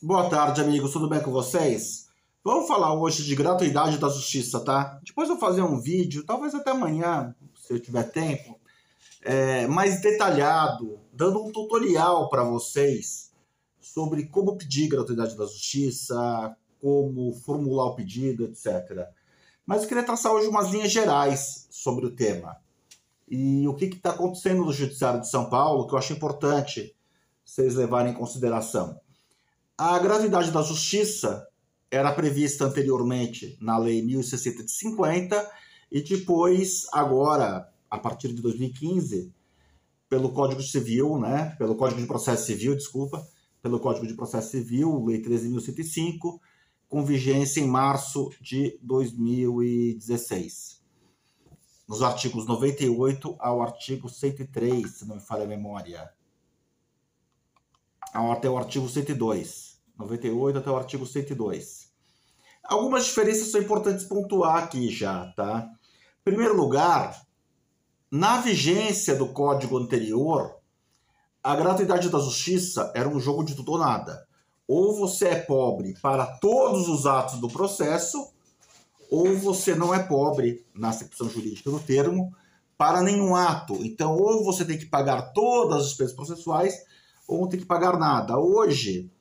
Boa tarde, amigos. Tudo bem com vocês? Vamos falar hoje de gratuidade da justiça, tá? Depois eu vou fazer um vídeo, talvez até amanhã, se eu tiver tempo, mais detalhado, dando um tutorial para vocês sobre como pedir gratuidade da justiça, como formular o pedido, etc. Mas eu queria traçar hoje umas linhas gerais sobre o tema. E o que está acontecendo no Judiciário de São Paulo, que eu acho importante vocês levarem em consideração. A gratuidade da justiça era prevista anteriormente na Lei 1060 de 50 e depois, agora, a partir de 2015, pelo Código Civil, né, pelo Código de Processo Civil, desculpa, pelo Código de Processo Civil, Lei 13.105, com vigência em março de 2016. Nos artigos 98 ao artigo 103, se não me falha a memória. Até o artigo 102. 98 até o artigo 102. Algumas diferenças são importantes pontuar aqui já, tá? Em primeiro lugar, na vigência do código anterior, a gratuidade da justiça era um jogo de tudo ou nada. Ou você é pobre para todos os atos do processo, ou você não é pobre, na acepção jurídica do termo, para nenhum ato. Então, ou você tem que pagar todas as despesas processuais, ou não tem que pagar nada. Hoje,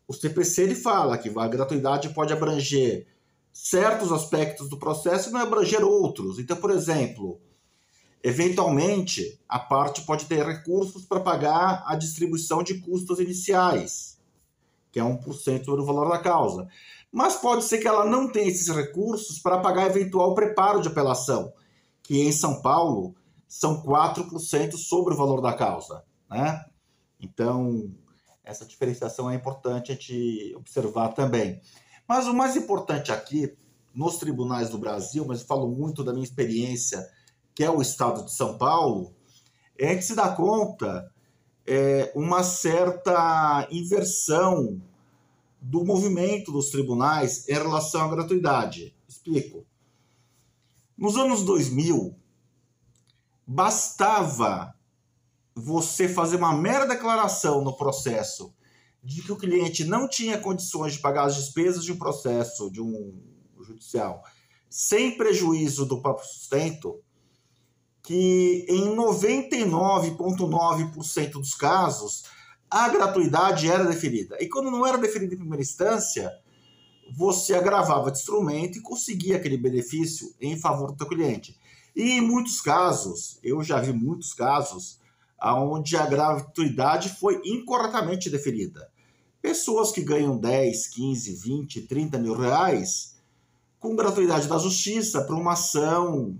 o CPC ele fala que a gratuidade pode abranger certos aspectos do processo e não abranger outros. Então, por exemplo, eventualmente, a parte pode ter recursos para pagar a distribuição de custos iniciais, que é 1% sobre o valor da causa. Mas pode ser que ela não tenha esses recursos para pagar eventual preparo de apelação, que em São Paulo são 4% sobre o valor da causa, né? Então, essa diferenciação é importante a gente observar também. Mas o mais importante aqui, nos tribunais do Brasil, mas eu falo muito da minha experiência, que é o estado de São Paulo, é que se dá conta uma certa inversão do movimento dos tribunais em relação à gratuidade. Explico. Nos anos 2000, bastava você fazer uma mera declaração no processo de que o cliente não tinha condições de pagar as despesas de um processo, de um judicial, sem prejuízo do próprio sustento, que em 99,9% dos casos a gratuidade era deferida. E quando não era deferida em primeira instância, você agravava de instrumento e conseguia aquele benefício em favor do teu cliente. E em muitos casos, eu já vi muitos casos, onde a gratuidade foi incorretamente deferida. Pessoas que ganham 10, 15, 20, 30 mil reais com gratuidade da justiça para uma ação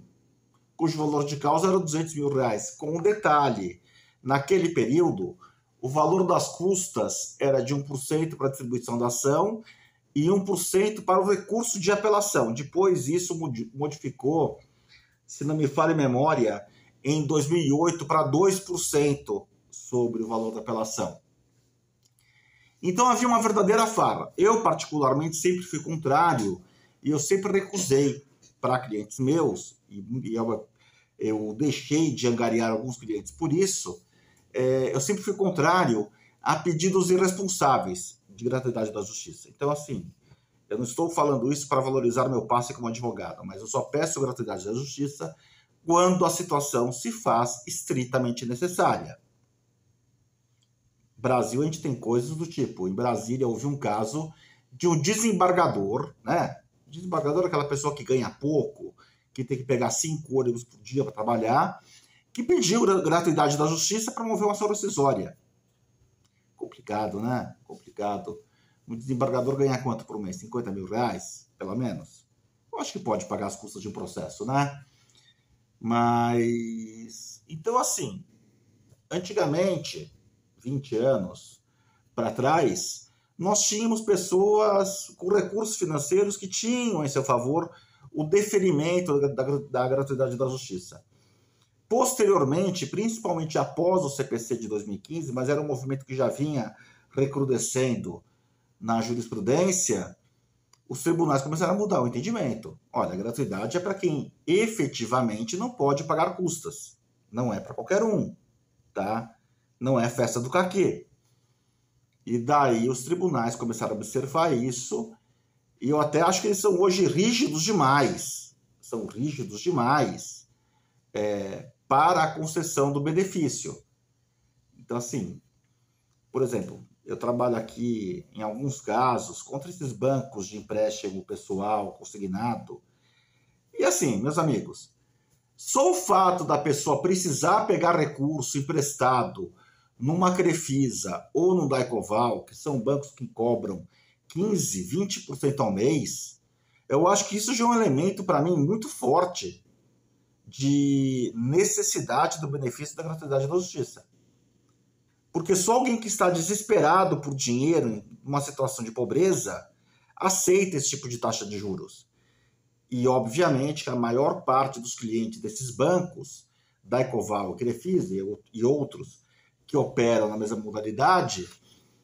cujo valor de causa era 200 mil reais. Com um detalhe, naquele período, o valor das custas era de 1% para a distribuição da ação e 1% para o recurso de apelação. Depois isso modificou, se não me falha a memória, em 2008 para 2% sobre o valor da apelação. Então havia uma verdadeira farra. Eu, particularmente, sempre fui contrário e eu sempre recusei para clientes meus, e eu deixei de angariar alguns clientes por isso, eu sempre fui contrário a pedidos irresponsáveis de gratuidade da justiça. Então, assim, eu não estou falando isso para valorizar meu passe como advogado, mas eu só peço gratuidade da justiça quando a situação se faz estritamente necessária. Brasil, a gente tem coisas do tipo, em Brasília houve um caso de um desembargador, né? Desembargador é aquela pessoa que ganha pouco, que tem que pegar 5 ônibus por dia para trabalhar, que pediu gratuidade da justiça para mover uma ação rescisória. Complicado, né? Complicado. Um desembargador ganha quanto por mês? 50 mil reais, pelo menos? Eu acho que pode pagar as custas de um processo, né? Mas, então assim, antigamente, 20 anos para trás, nós tínhamos pessoas com recursos financeiros que tinham em seu favor o deferimento da gratuidade da justiça. Posteriormente, principalmente após o CPC de 2015, mas era um movimento que já vinha recrudescendo na jurisprudência, os tribunais começaram a mudar o entendimento. Olha, a gratuidade é para quem efetivamente não pode pagar custas. Não é para qualquer um, tá? Não é festa do caquê. E daí os tribunais começaram a observar isso, e eu até acho que eles são hoje rígidos demais. São rígidos demais para a concessão do benefício. Então, assim, por exemplo, eu trabalho aqui, em alguns casos, contra esses bancos de empréstimo pessoal consignado. E assim, meus amigos, só o fato da pessoa precisar pegar recurso emprestado numa Crefisa ou no Daicoval, que são bancos que cobram 15, 20% ao mês, eu acho que isso já é um elemento, para mim, muito forte de necessidade do benefício da gratuidade da justiça. Porque só alguém que está desesperado por dinheiro, em uma situação de pobreza, aceita esse tipo de taxa de juros. E, obviamente, que a maior parte dos clientes desses bancos, Daicoval, Crefisa e outros que operam na mesma modalidade,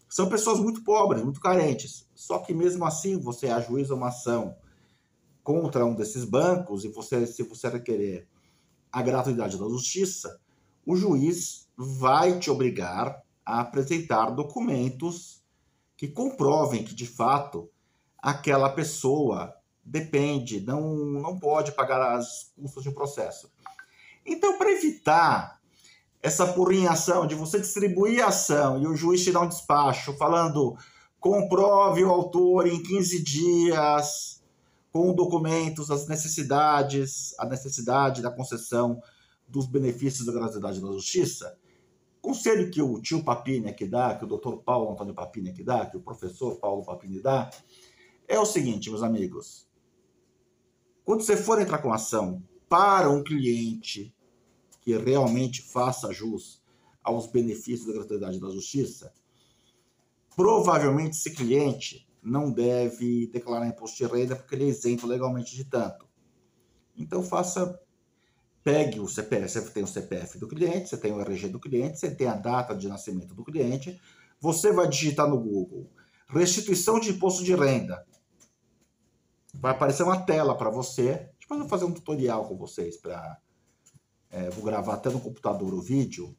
são pessoas muito pobres, muito carentes. Só que, mesmo assim, você ajuiza uma ação contra um desses bancos e se você requerer a gratuidade da justiça, o juiz vai te obrigar a apresentar documentos que comprovem que, de fato, aquela pessoa depende, não pode pagar as custas de um processo. Então, para evitar essa porrinhação de você distribuir a ação e o juiz te dar um despacho falando comprove o autor em 15 dias com documentos, a necessidade da concessão dos benefícios da gratuidade da justiça, conselho que o tio Papini aqui dá, que o doutor Paulo Antônio Papini aqui dá, que o professor Paulo Papini dá, é o seguinte, meus amigos. Quando você for entrar com ação para um cliente que realmente faça jus aos benefícios da gratuidade da justiça, provavelmente esse cliente não deve declarar imposto de renda porque ele é isento legalmente de tanto. Então pegue o CPF, você tem o CPF do cliente, você tem o RG do cliente, você tem a data de nascimento do cliente, você vai digitar no Google restituição de imposto de renda. Vai aparecer uma tela para você. Depois eu vou fazer um tutorial com vocês vou gravar até no computador o vídeo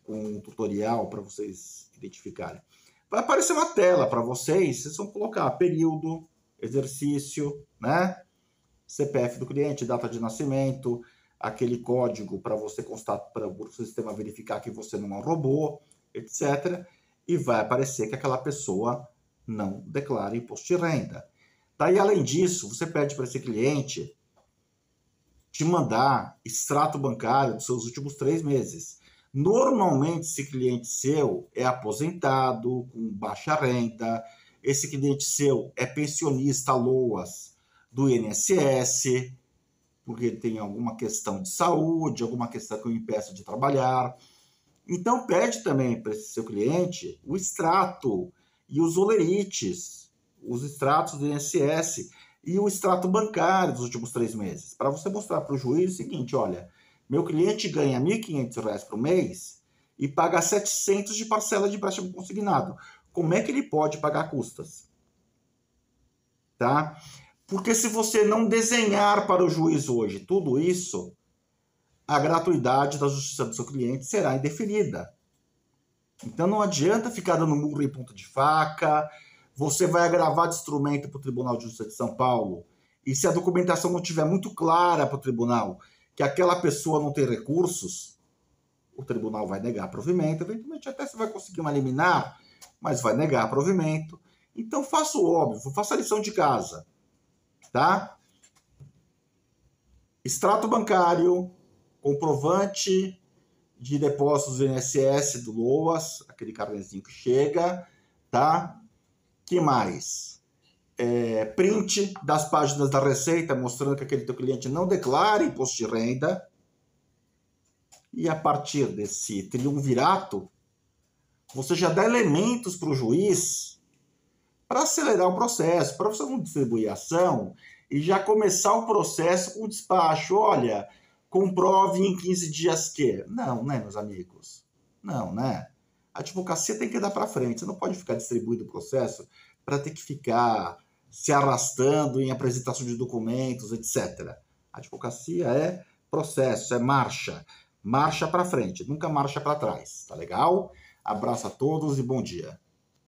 com um tutorial para vocês identificarem. Vai aparecer uma tela para vocês vão colocar período, exercício, né? CPF do cliente, data de nascimento, aquele código para você constatar, para o sistema verificar que você não é um robô, etc. E vai aparecer que aquela pessoa não declara imposto de renda. Daí, além disso, você pede para esse cliente te mandar extrato bancário dos seus últimos 3 meses. Normalmente, esse cliente seu é aposentado, com baixa renda, esse cliente seu é pensionista LOAS do INSS, porque ele tem alguma questão de saúde, alguma questão que o impeça de trabalhar. Então, pede também para esse seu cliente o extrato e os olerites, os extratos do INSS e o extrato bancário dos últimos 3 meses, para você mostrar para o juiz o seguinte, olha, meu cliente ganha R$ 1.500 por mês e paga 700 de parcela de empréstimo consignado. Como é que ele pode pagar custas? Tá? Porque se você não desenhar para o juiz hoje tudo isso, a gratuidade da justiça do seu cliente será indeferida. Então não adianta ficar dando murro em ponta de faca, você vai agravar de instrumento para o Tribunal de Justiça de São Paulo, e se a documentação não estiver muito clara para o tribunal que aquela pessoa não tem recursos, o tribunal vai negar provimento, eventualmente até você vai conseguir uma liminar, mas vai negar provimento. Então faça o óbvio, faça a lição de casa. Tá? Extrato bancário, comprovante de depósitos do INSS, do LOAS, aquele carnezinho que chega, tá? Que mais? Print das páginas da Receita mostrando que aquele teu cliente não declara imposto de renda. E a partir desse triunvirato, você já dá elementos para o juiz para acelerar o processo, para você não distribuir a ação e já começar o processo com o despacho. Olha, comprove em 15 dias que... Não, né, meus amigos? Não, né? A advocacia tem que dar para frente. Você não pode ficar distribuindo o processo para ter que ficar se arrastando em apresentação de documentos, etc. A advocacia é processo, é marcha. Marcha para frente, nunca marcha para trás. Tá legal? Abraço a todos e bom dia.